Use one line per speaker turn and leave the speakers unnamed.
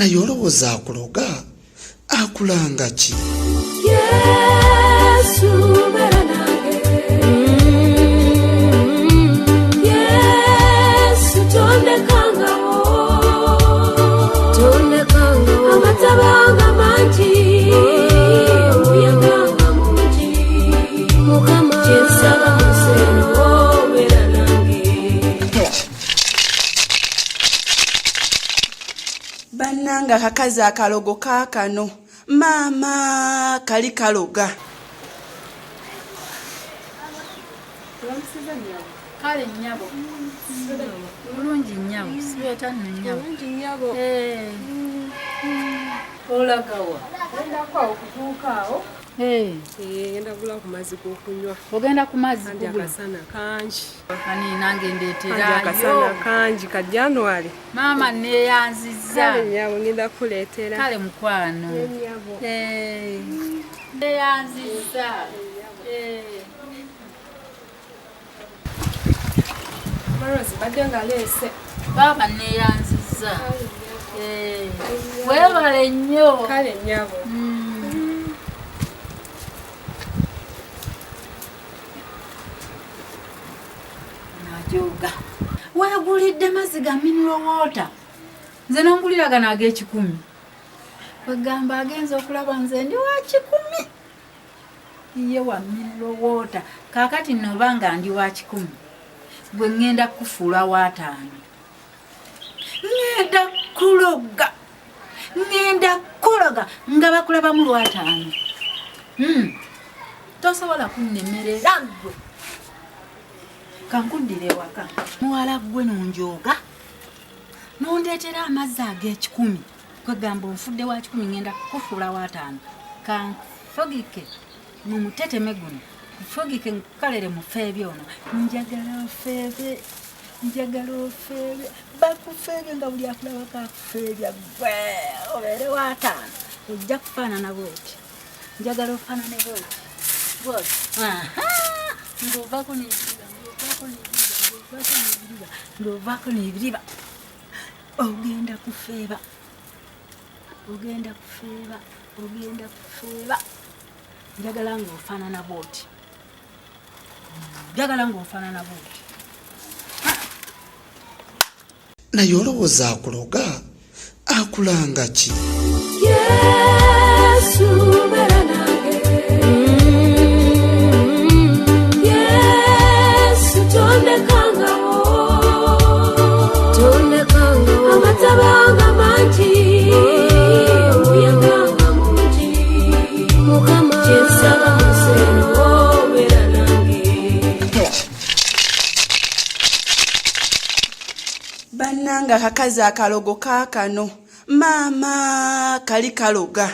naye olowooza akuloga akulanga ki?
Yesu beera nange, Yesu tondekangawo, amatabanga mangi, omuyaganga mungi, Mukama kyensaba museno beera nange.
Bannanga akakazi akalogo kaakano maama kali kaloga.
Kale nnyabo bulungi nnyabo sibeeta nno nnyabo olagawa
Ndakwawo kutuukaawo. Ngenda gula ku mazzi g'okunywa.
ogenda ku mazzi
Kandi akasana kangi.
kani nange
Kandi
ndeeterayo
akasana kangi ka January.
maama neeyanzizza
Kale nnyabo ngenda kuleetera.
kale mukwano
Nnyabo.
neeyanzizza
Marozi badde nga leese.
baaba neeyanzizza weebale nnyo
Kale nnyabo.
najoga weegulidde mazzi ga mineral water nze nongulira gano ag'ekikumi wegamba agenza okulaba nze ndi wa kikumi ye wa mineral water kaakati noba nga ndi wa kikumi bwe ŋŋenda kufuula w'ataano ŋŋenda kuloga nga bakulabamu lw'ataano tosobola kunnemerera ggwe kankuddira ewaka muwala ggwe nonjooga nondeetera amazzi ag'ekikumi kwegamba onfudde wa kikumi ŋŋenda kufuula w'ataano kanfogike mu muteteme guno nfogike nkukalere mu feebi ono njagala ofeebe bakufeebye nga buli akulabako akufeebya gwe obeere w'ataano ojja kufaanana bwoti njagala ofaanane bwoti ng'ovaako n'ebiriba ogenda kufeeba njagala ng'ofaanana bwoti
naye olowooza akuloga akulanga ki?
Yesu beera nange, Yesu tondekangawo, amatabanga mangi, omuyaganga mungi, Mukama kyensaba museno beera nange.
Bannanga akakazi akalogo kaakano maama kali kaloga.